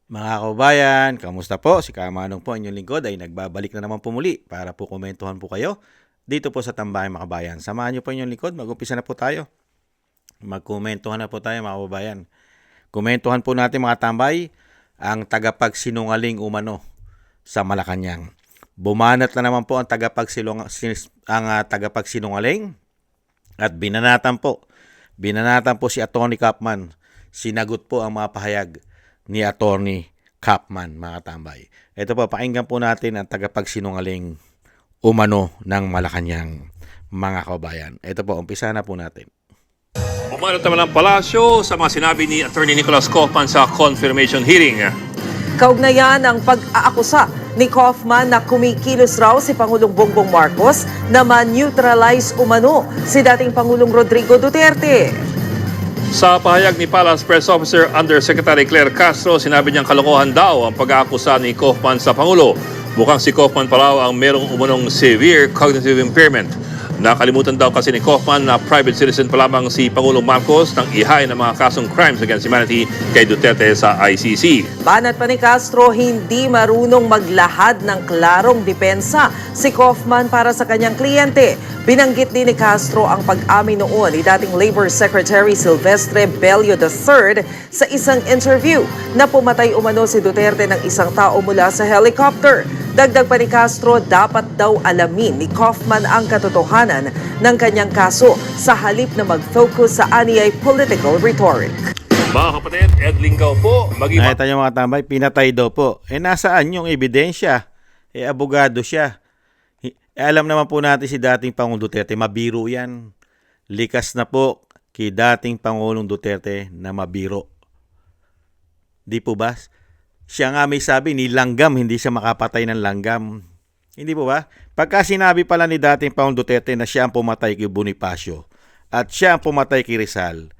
Mga kababayan, kamusta po? Si Kamanong po, inyong lingkod ay nagbabalik na naman po muli para po komentuhan po kayo dito po sa Tambayan mga kababayan. Samahan niyo po inyong lingkod, mag-umpisa na po tayo. Magkomentuhan na po tayo mga kababayan. Komentuhan po natin mga tambay ang tagapagsinungaling umano sa Malacanang. Bumanat na naman po ang tagapagsinungaling at binanatan po. Binanatan po si Atty. Kapman. Sinagot po ang mga pahayag ni Atty. Kapman, mga tambay. Ito po, pakinggan po natin ang tagapagsinungaling umano ng Malacanang, mga kababayan. Ito po, umpisa na po natin. Bumanat naman ang palasyo sa mga sinabi ni Atty. Nicholas Kaufman sa confirmation hearing. Kaugnayan ang pag-aakusa ni Kaufman na kumikilos raw si Pangulong Bongbong Marcos na ma-neutralize umano si dating Pangulong Rodrigo Duterte. Sa pahayag ni Palace Press Officer Undersecretary Claire Castro, sinabi niyang kalokohan daw ang pag-aakusa ni Kaufman sa Pangulo. Mukhang si Kaufman pa raw ang merong umunong severe cognitive impairment. Nakalimutan daw kasi ni Kaufman na private citizen pa lamang si Pangulong Marcos nang ihain ng mga kasong crimes against humanity kay Duterte sa ICC. Banat pa ni Castro, hindi marunong maglahad ng klarong depensa si Kaufman para sa kanyang kliyente. Binanggit din ni Castro ang pag-amin noon ni dating Labor Secretary Silvestre Bello III sa isang interview na pumatay umano si Duterte ng isang tao mula sa helicopter. Dagdag pa ni Castro, dapat daw alamin ni Kaufman ang katotohanan ng kanyang kaso sa halip na mag-focus sa aniyay political rhetoric. Mga kapatid, Ed Lingaw po. Nakita niyo mga tambay, pinatay daw po. Nasaan yung ebidensya? Abogado siya. Alam naman po natin si dating Pangulong Duterte, mabiro yan. Likas na po kay dating Pangulong Duterte na mabiro. Di po ba? Siya nga may sabi, ni langgam, hindi siya makapatay ng langgam. Hindi po ba? Pagka sinabi pala ni dating Pangulong Duterte na siya ang pumatay kay Bonifacio at siya ang pumatay kay Rizal,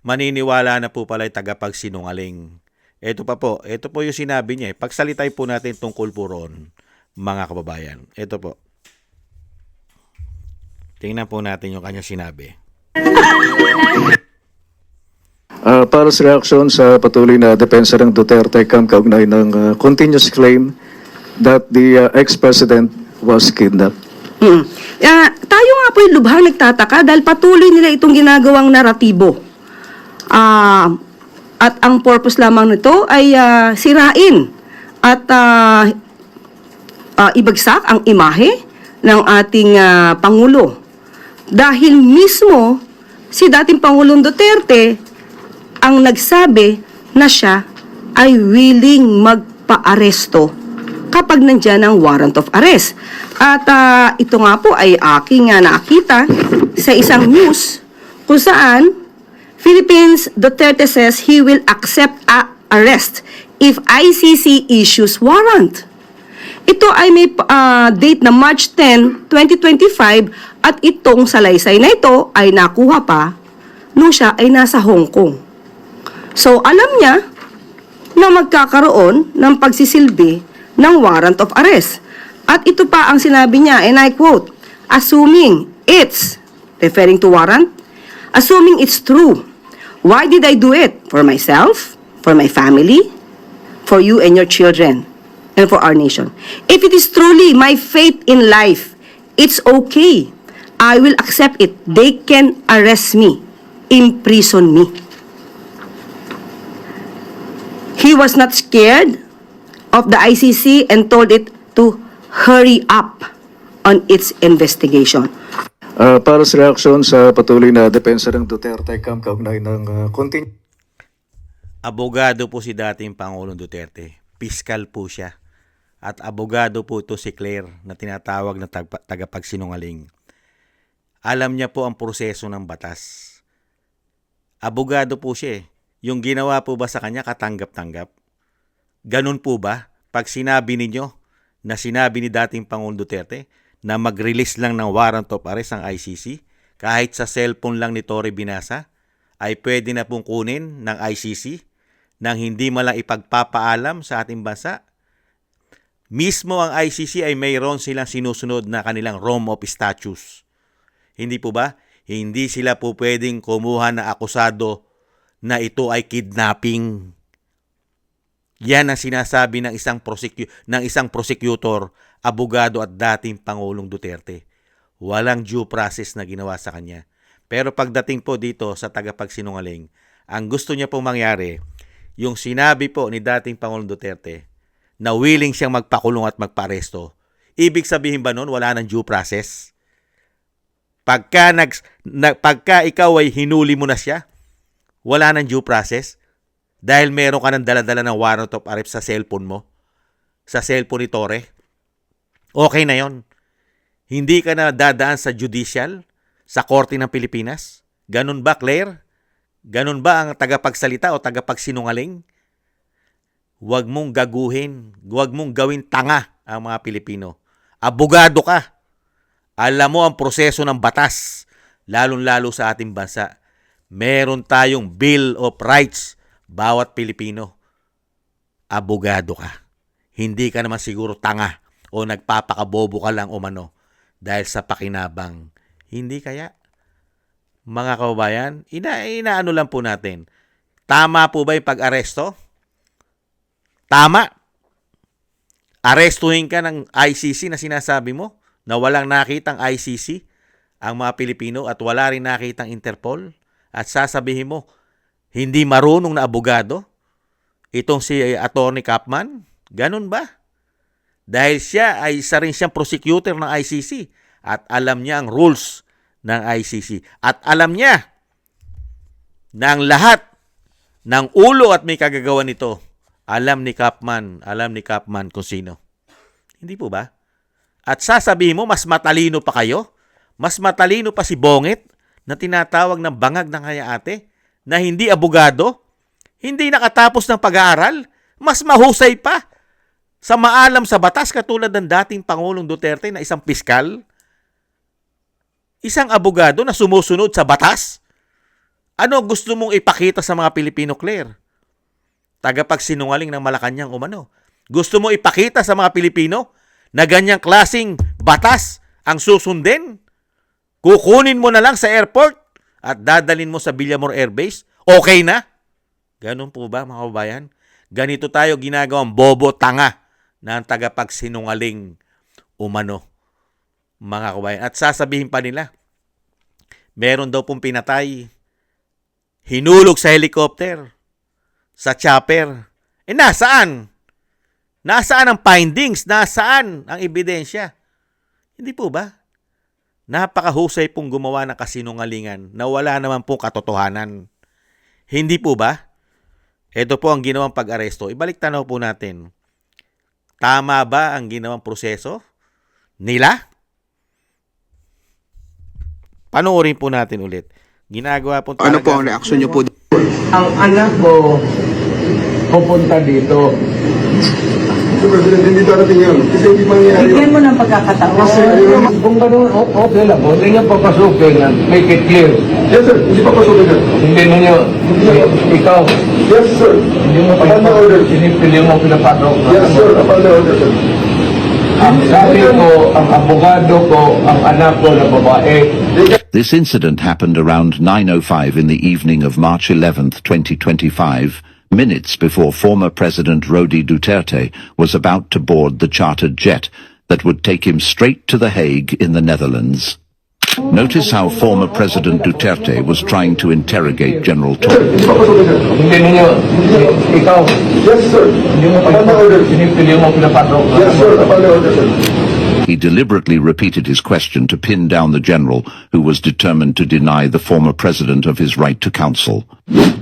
maniniwala na po pala yung tagapagsinungaling. Ito po yung sinabi niya. Pagsalitay po natin tungkol po ron, mga kababayan. Ito po. Tingnan po natin yung kanya sinabi. Para sa reaksyon sa patuloy na depensa ng Duterte kaugnay ng continuous claim that the ex-president was kidnapped. Tayo nga po yung lubhang nagtataka dahil patuloy nila itong ginagawang naratibo. At ang purpose lamang nito ay sirain at ibagsak ang imahe ng ating Pangulo. Dahil mismo si dating Pangulong Duterte ang nagsabi na siya ay willing magpa-aresto kapag nandyan ang warrant of arrest. At ito nga po ay aking nakita sa isang news kung saan Philippines Duterte says he will accept arrest if ICC issues warrant. Ito ay may date na March 10, 2025 at itong salaysay na ito ay nakuha pa nung siya ay nasa Hong Kong. So, alam niya na magkakaroon ng pagsisilbi ng warrant of arrest. At ito pa ang sinabi niya, and I quote, assuming it's, referring to warrant, assuming it's true, why did I do it? For myself, for my family, for you and your children, and for our nation. If it is truly my fate in life, it's okay. I will accept it. They can arrest me, imprison me. He was not scared of the ICC and told it to hurry up on its investigation. Para sa reaksyon sa patuloy na depensa ng Duterte kaugnay ng Abogado po si dating Pangulong Duterte. Piskal po siya. At abogado po ito si Claire na tinatawag na tagapagsinungaling. Alam niya po ang proseso ng batas. Abogado po siya. Yung ginawa po ba sa kanya katanggap-tanggap? Ganun po ba? Pag sinabi ninyo na sinabi ni dating Pangulong Duterte na mag-release lang ng warrant of arrest ang ICC, kahit sa cellphone lang ni Tory Binasa, ay pwede na pong kunin ng ICC nang hindi malang ipagpapaalam sa ating bansa. Mismo ang ICC ay mayroon silang sinusunod na kanilang Rome of Statutes. Hindi po ba? Hindi sila po pwedeng kumuha na akusado na ito ay kidnapping. Yan ang sinasabi ng isang prosecutor, abogado at dating Pangulong Duterte. Walang due process na ginawa sa kanya. Pero pagdating po dito sa tagapagsinungaling, ang gusto niya pong mangyari, yung sinabi po ni dating Pangulong Duterte na willing siyang magpakulong at magparesto, ibig sabihin ba nun wala ng due process? Pagka ikaw ay hinuli mo na siya, wala ng due process? Dahil meron ka ng dala-dala ng warrant of arrest sa cellphone mo, sa cellphone ni Torre, okay na yon. Hindi ka na dadaan sa judicial, sa korte ng Pilipinas? Ganun ba, Claire? Ganun ba ang tagapagsalita o tagapagsinungaling? Huwag mong gaguhin, huwag mong gawin tanga ang mga Pilipino. Abogado ka. Alam mo ang proseso ng batas, lalong-lalo sa ating bansa. Meron tayong Bill of Rights, bawat Pilipino. Abogado ka. Hindi ka naman siguro tanga o nagpapakabobo ka lang umano dahil sa pakinabang. Hindi kaya? Mga kababayan, inaano lang po natin. Tama po ba yung pag-aresto? Tama. Arestuhin ka ng ICC na sinasabi mo na walang nakitang ICC ang mga Pilipino at wala rin nakitang Interpol at sasabihin mo, hindi marunong na abogado itong si Attorney Kapman? Ganun ba? Dahil siya ay isa rin siyang prosecutor ng ICC at alam niya ang rules ng ICC. At alam niya na ang lahat ng ulo at may kagagawa nito, alam ni Kapman kung sino. Hindi po ba? At sasabihin mo, mas matalino pa kayo? Mas matalino pa si Bongit na tinatawag ng bangag ng kanya ate na hindi abogado, hindi nakatapos ng pag-aaral, mas mahusay pa sa maalam sa batas katulad ng dating Pangulong Duterte na isang piskal, isang abogado na sumusunod sa batas. Ano gusto mong ipakita sa mga Pilipino, Claire? Tagapagsinungaling ng Malacanang umano. Gusto mo ipakita sa mga Pilipino na ganyang klasing batas ang susundin? Kukunin mo na lang sa airport at dadalin mo sa Villamor Air Base? Okay na? Ganun po ba, mga kababayan? Ganito tayo ginagawang bobo tanga ng tagapagsinungaling umano, mga kababayan. At sasabihin pa nila, meron daw pong pinatay, hinulog sa helicopter, sa chopper. Nasaan? Nasaan ang findings? Nasaan ang ebidensya? Hindi po ba? Napakahusay pong gumawa ng kasinungalingan na wala naman pong katotohanan. Hindi po ba? Ito po ang ginawang pag-aresto. Ibalik tanaw po natin. Tama ba ang ginawang proseso nila? Panoorin po natin ulit. Ginagawa po talaga. Ano po ang reaksyon niyo po? Ang anak ko pupunta dito. Mr. President, hindi darating yun. Kasi hindi mangyayari yun. Bigyan mo ng pagkakataon. Kung gano'n, okay lang. Huwag niyo papasukin na make it clear. Yes, sir. Hindi pa pasukin yan. Hindi ninyo, ikaw, Yes, sir. hindi mo Upon the order. pinipili mo pinapasok. Yes, sir. Upon the order, sir. Ang sabi ko, ang abogado ko, ang anak ko na babae, This incident happened around 9:05 in the evening of March 11th, 2025, minutes before former President Rodi Duterte was about to board the chartered jet that would take him straight to The Hague in the Netherlands. Notice how former President Duterte was trying to interrogate General Sir, Torre. hindi pa pasukin yan. hindi ninyo, ikaw, Yes, sir. hindi mo Upon the order. pinipili mo pinapasok. Yes, sir. Upon the order, sir. He deliberately repeated his question to pin down the general, who was determined to deny the former president of his right to counsel.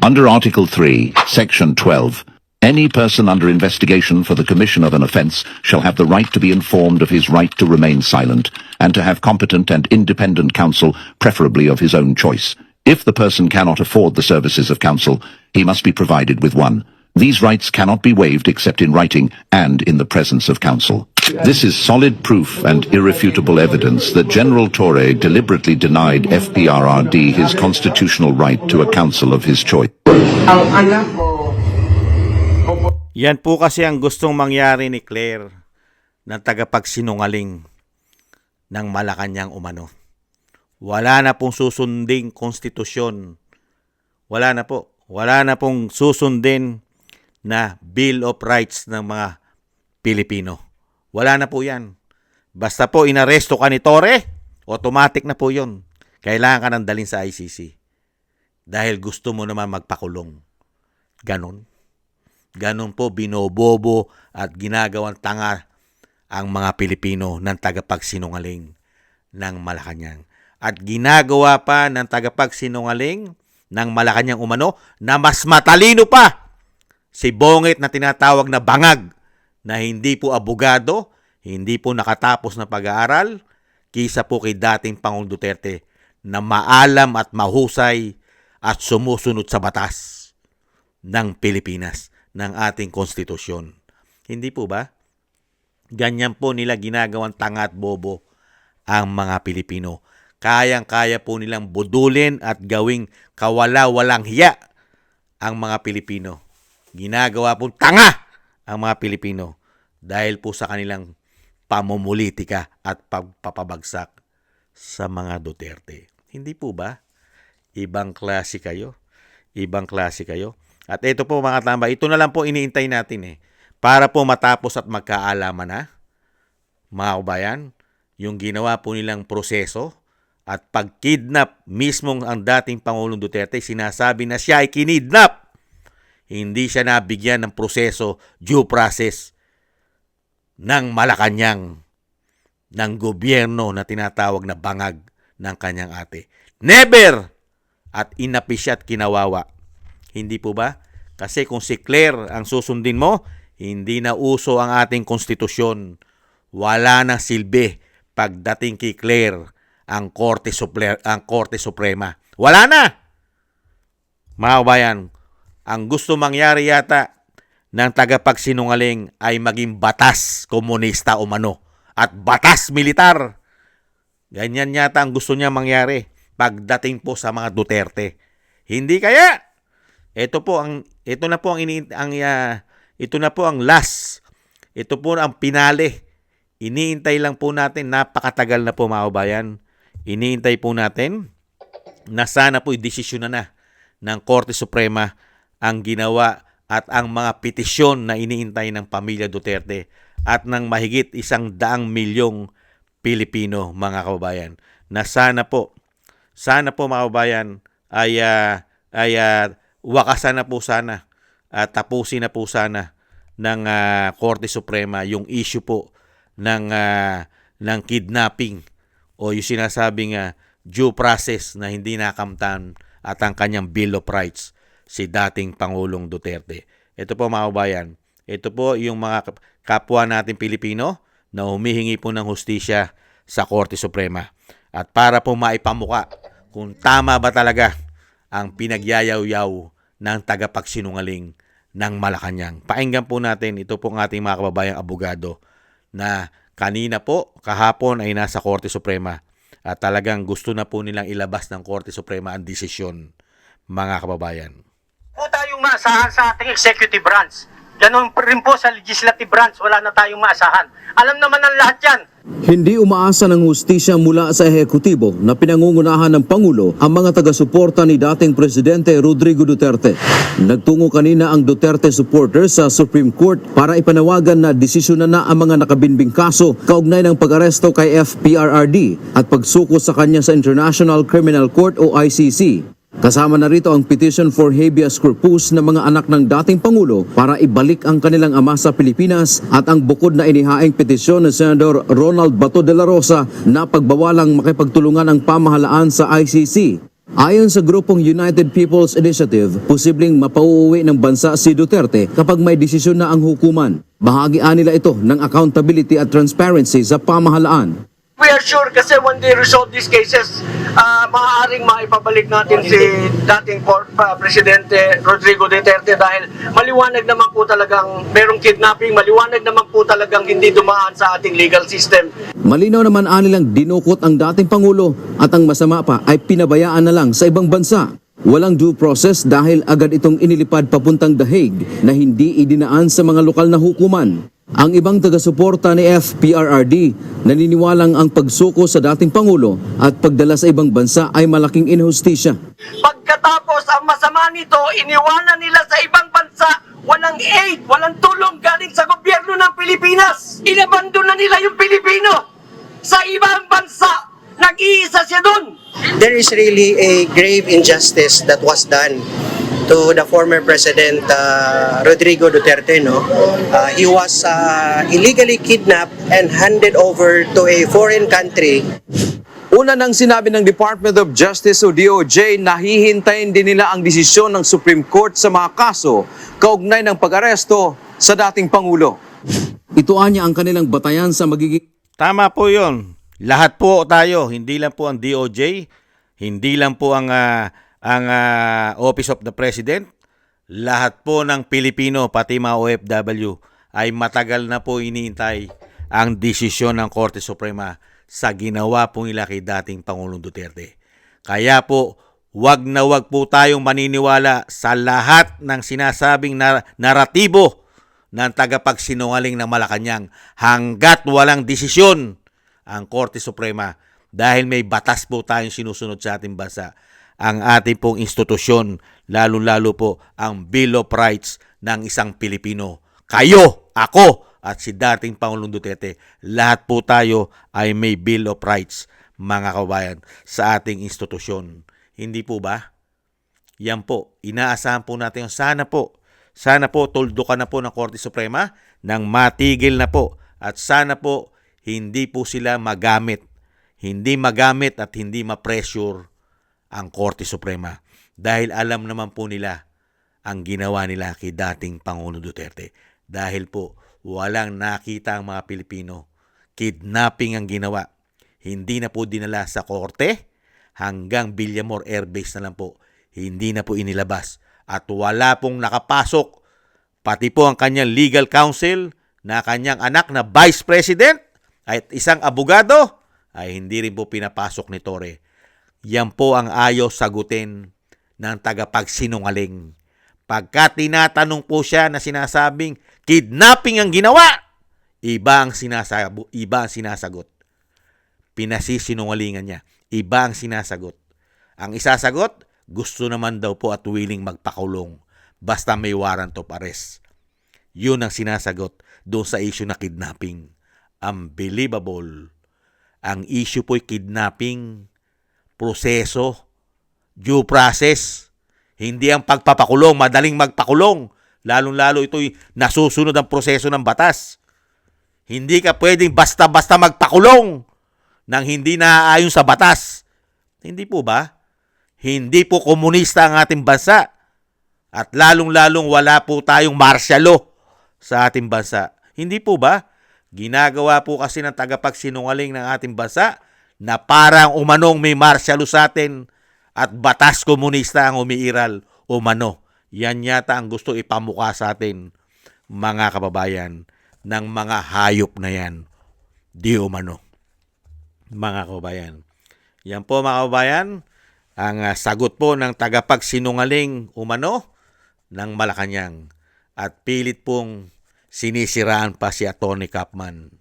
Under Article 3, Section 12, any person under investigation for the commission of an offence shall have the right to be informed of his right to remain silent and to have competent and independent counsel, preferably of his own choice. If the person cannot afford the services of counsel, he must be provided with one. These rights cannot be waived except in writing and in the presence of counsel. This is solid proof and irrefutable evidence that General Torre deliberately denied FPRRD his constitutional right to a counsel of his choice. Ang anak ko, Yan po kasi ang gustong mangyari ni Claire ng tagapagsinungaling ng Malacanang umano. Wala na pong susunding konstitusyon. Wala na po. Wala na pong susundin na Bill of Rights ng mga Pilipino. Wala na po yan. Basta po inaresto ka ni Torre, automatic na po yun. Kailangan ka nang dalhin sa ICC. Dahil gusto mo naman magpakulong. Ganon. Ganon po binobobo at ginagawang tanga ang mga Pilipino ng tagapagsinungaling ng Malacanang. At ginagawa pa ng tagapagsinungaling ng Malacanang umano na mas matalino pa si Bongit na tinatawag na bangag na hindi po abogado, hindi po nakatapos na pag-aaral, kisa po kay dating Pangulong Duterte na maalam at mahusay at sumusunod sa batas ng Pilipinas, ng ating konstitusyon. Hindi po ba? Ganyan po nila ginagawang tanga at bobo ang mga Pilipino. Kayang-kaya po nilang budulin at gawing kawala-walang hiya ang mga Pilipino. Ginagawa po tanga ang mga Pilipino dahil po sa kanilang pamumulitika at pagpapabagsak sa mga Duterte. Hindi po ba? Ibang klase kayo. Ibang klase kayo. At ito po mga tamba, ito na lang po iniintay natin para po matapos at magkaalaman na, mga kabayan, yung ginawa po nilang proseso at pag-kidnap mismong ang dating Pangulong Duterte, sinasabi na siya ay kinidnap. Hindi siya nabigyan ng proseso, due process ng Malacanang, ng gobyerno na tinatawag na bangag ng kanyang ate. Never! At inapi siya at kinawawa. Hindi po ba? Kasi kung si Claire ang susundin mo, hindi na uso ang ating konstitusyon. Wala nang silbi pagdating kay Claire ang Korte Suprema. Wala na! Mga kabayan, ang gusto mangyari yata ng tagapagsinungaling ay maging batas komunista umano at batas militar. Ganyan yata ang gusto niya mangyari pagdating po sa mga Duterte. Hindi kaya? Ito na po ang last. Ito po ang pinale. Iniintay lang po natin, napakatagal na po mga kabayan. Iniintay po natin na sana po desisyon na ng Korte Suprema ang ginawa at ang mga petisyon na iniintay ng pamilya Duterte at ng mahigit 100 milyong Pilipino, mga kababayan. Na sana po mga kababayan ay wakasan na po sana at tapusin na po sana ng Korte Suprema yung issue po ng kidnapping o yung sinasabing due process na hindi nakamtan at ang kanyang Bill of Rights si dating Pangulong Duterte. Ito po mga kabayan, ito po yung mga kapwa natin Pilipino na humihingi po ng hustisya sa Korte Suprema. At para po maipamuka kung tama ba talaga ang pinagyayaw-yaw ng tagapagsinungaling ng Malacanang. Pakinggan po natin, ito po ang ating mga kababayang abogado na kanina po, kahapon ay nasa Korte Suprema at talagang gusto na po nilang ilabas ng Korte Suprema ang desisyon, mga kababayan. Po tayong maasahan sa ating executive branch. Ganun rin po sa legislative branch, wala na tayong maasahan. Alam naman ng lahat yan. Hindi umaasa ng hustisya mula sa ehekutibo na pinangungunahan ng Pangulo ang mga taga-suporta ni dating Presidente Rodrigo Duterte. Nagtungo kanina ang Duterte supporters sa Supreme Court para ipanawagan na desisyonan na ang mga nakabinbing kaso kaugnay ng pag-aresto kay FPRRD at pagsuko sa kanya sa International Criminal Court o ICC. Kasama na rito ang petition for habeas corpus ng mga anak ng dating Pangulo para ibalik ang kanilang ama sa Pilipinas at ang bukod na inihaing petisyon ni Senador Ronald Bato de la Rosa na pagbawalang makipagtulungan ang pamahalaan sa ICC. Ayon sa grupong United People's Initiative, posibleng mapauuwi ng bansa si Duterte kapag may desisyon na ang hukuman. Bahagian nila ito ng accountability at transparency sa pamahalaan. We are sure kasi when they resolve these cases, maaaring maipabalik natin si dating Presidente Rodrigo Duterte dahil maliwanag naman po talagang merong kidnapping, maliwanag naman po talagang hindi dumaan sa ating legal system. Malinaw naman anilang dinukot ang dating Pangulo at ang masama pa ay pinabayaan na lang sa ibang bansa. Walang due process dahil agad itong inilipad papuntang The Hague na hindi idinaan sa mga lokal na hukuman. Ang ibang taga-suporta ni FPRRD naniniwalang ang pagsuko sa dating Pangulo at pagdala sa ibang bansa ay malaking inhustisya. Pagkat Tapos ang masama nito, iniwanan nila sa ibang bansa, walang aid, walang tulong galing sa gobyerno ng Pilipinas. Inabandon na nila yung Pilipino sa ibang bansa. Nag-iisa siya doon. There is really a grave injustice that was done to the former President Rodrigo Duterte. He was illegally kidnapped and handed over to a foreign country. Una nang sinabi ng Department of Justice o DOJ na hihintayin din nila ang desisyon ng Supreme Court sa mga kaso kaugnay ng pag-aresto sa dating Pangulo. Ito anya ang kanilang batayan sa magiging... Tama po yun. Lahat po tayo, hindi lang po ang DOJ, hindi lang po ang Office of the President, lahat po ng Pilipino, pati mga OFW, ay matagal na po iniintay ang desisyon ng Korte Suprema sa ginawa po nila kay dating Pangulong Duterte. Kaya po, wag na wag po tayong maniniwala sa lahat ng sinasabing naratibo ng tagapagsinungaling ng Malacanang hanggat walang desisyon ang Korte Suprema dahil may batas po tayong sinusunod sa ating bansa. Ang ating pong institusyon, lalo-lalo po ang Bill of Rights ng isang Pilipino. Kayo, ako, at si dating Pangulong Duterte, lahat po tayo ay may Bill of Rights, mga kabayan, sa ating institusyon. Hindi po ba? Yan po, inaasahan po natin. Sana po tuldukan na po ng Korte Suprema nang matigil na po. At sana po, hindi po sila magamit at hindi ma-pressure ang Korte Suprema. Dahil alam naman po nila ang ginawa nila kay dating Pangulong Duterte. Dahil po, walang nakita ang mga Pilipino. Kidnapping ang ginawa. Hindi na po dinala sa korte, hanggang Villamor Air Base na lang po. Hindi na po inilabas. At wala pong nakapasok, pati po ang kanyang legal counsel, na kanyang anak na Vice President, at isang abogado, ay hindi rin po pinapasok ni Torre. Yan po ang ayaw sagutin ng tagapagsinungaling. Pagka tinatanong po siya na sinasabing kidnapping ang ginawa, iba ang sinasagot. Pinasisinungalingan niya. Iba ang sinasagot. Ang isasagot, gusto naman daw po at willing magpakulong basta may warrant of arrest. Yun ang sinasagot doon sa issue na kidnapping. Unbelievable. Ang issue po'y kidnapping, proseso, due process. Hindi ang pagpapakulong, madaling magpakulong. Lalong-lalo ito'y nasusunod ang proseso ng batas. Hindi ka pwedeng basta-basta magpakulong nang hindi naaayon sa batas. Hindi po ba? Hindi po komunista ang ating bansa. At lalong-lalong wala po tayong martial law sa ating bansa. Hindi po ba? Ginagawa po kasi ng tagapagsinungaling ng ating bansa na parang umanong may martial law sa atin at batas komunista ang umiiral umano. Yan yata ang gusto ipamukha sa atin, mga kababayan, ng mga hayop na yan. Di umano. Mga kababayan. Yan po, mga kababayan, ang sagot po ng tagapagsinungaling umano ng Malacanang. At pilit pong sinisiraan pa si Atty. Kapman,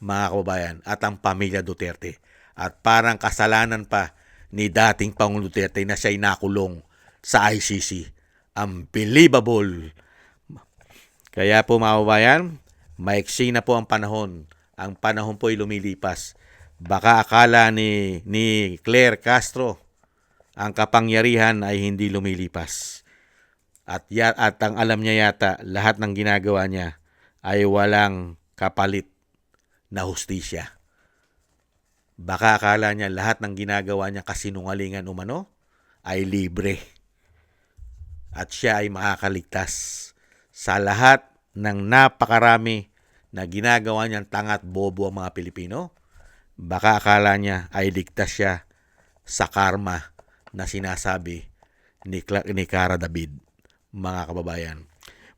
mga kababayan, at ang pamilya Duterte. At parang kasalanan pa ni dating Pangulong Duterte na siya'y nakulong sa ICC. Unbelievable. Kaya po, mga kababayan, maiksi na po ang panahon. Ang panahon po ay lumilipas. Baka akala ni Claire Castro ang kapangyarihan ay hindi lumilipas. At ang alam niya yata, lahat ng ginagawa niya ay walang kapalit na hustisya. Baka akala niya lahat ng ginagawa niya kasinungalingan umano ay libre. At siya ay makakaligtas sa lahat ng napakarami na ginagawa niyang tanga at bobo ang mga Pilipino. Baka akala niya ay ligtas siya sa karma na sinasabi ni Cara David, mga kababayan.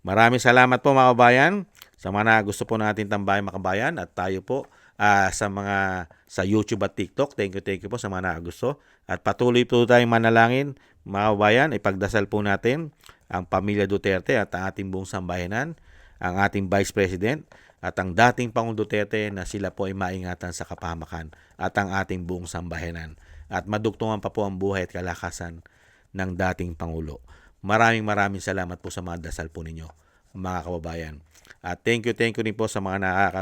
Maraming salamat po, mga kababayan, sa mga gusto po natin tambayan, mga kababayan, at tayo po sa YouTube at TikTok. Thank you po sa mga gusto. At patuloy po tayong manalangin, mga kababayan. Ipagdasal po natin ang pamilya Duterte at ang ating buong sambayanan, ang ating Vice President at ang dating Pangulong Duterte na sila po ay maingatan sa kapahamakan at ang ating buong sambayanan. At madugtungan pa po ang buhay at kalakasan ng dating Pangulo. Maraming salamat po sa mga dasal po ninyo, mga kababayan. At thank you din po sa mga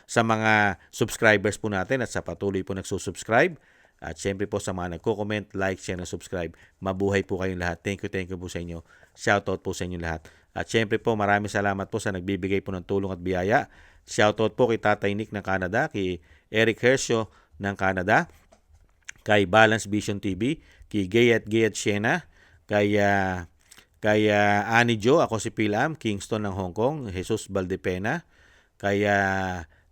sa mga subscribers po natin at sa patuloy po nagsusubscribe. At syempre po sa mga nagko-comment, like, share, and subscribe. Mabuhay po kayong lahat. Thank you po sa inyo. Shoutout po sa inyo lahat. At syempre po maraming salamat po sa nagbibigay po ng tulong at biyaya. Shoutout po kay Tatay Nick ng Canada, kay Eric Hershio ng Canada, kay Balance Vision TV, kay Gayat Siena, kay Annie Jo, ako si Pilam, Kingston ng Hong Kong, Jesus Valdepena, kay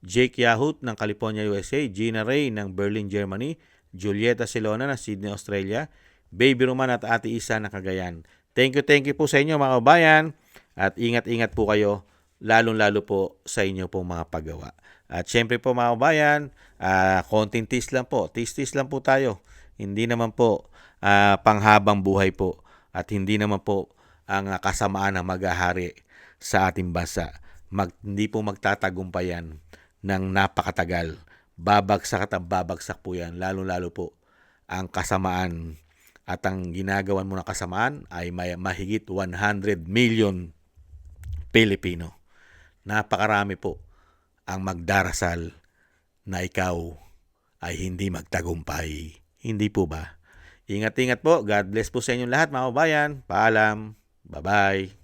Jake Yahut ng California, USA, Gina Ray ng Berlin, Germany, Julieta Silona ng Sydney, Australia, Baby Roman at Ate Isa ng Cagayan. Thank you po sa inyo mga kabayan at ingat po kayo, lalong-lalo po sa inyo pong mga paggawa. At syempre po mga kabayan, konting tis lang po tayo. Hindi naman po panghabang buhay po at hindi naman po ang kasamaan na maghahari sa ating bansa. Hindi po magtatagumpayan ng napakatagal. Babagsak at babagsak po yan. Lalo-lalo po ang kasamaan at ang ginagawan mo ng kasamaan ay mahigit 100 million Pilipino. Napakarami po ang magdarasal na ikaw ay hindi magtagumpay. Hindi po ba? Ingat po. God bless po sa inyong lahat mga kabayan. Paalam. Bye-bye.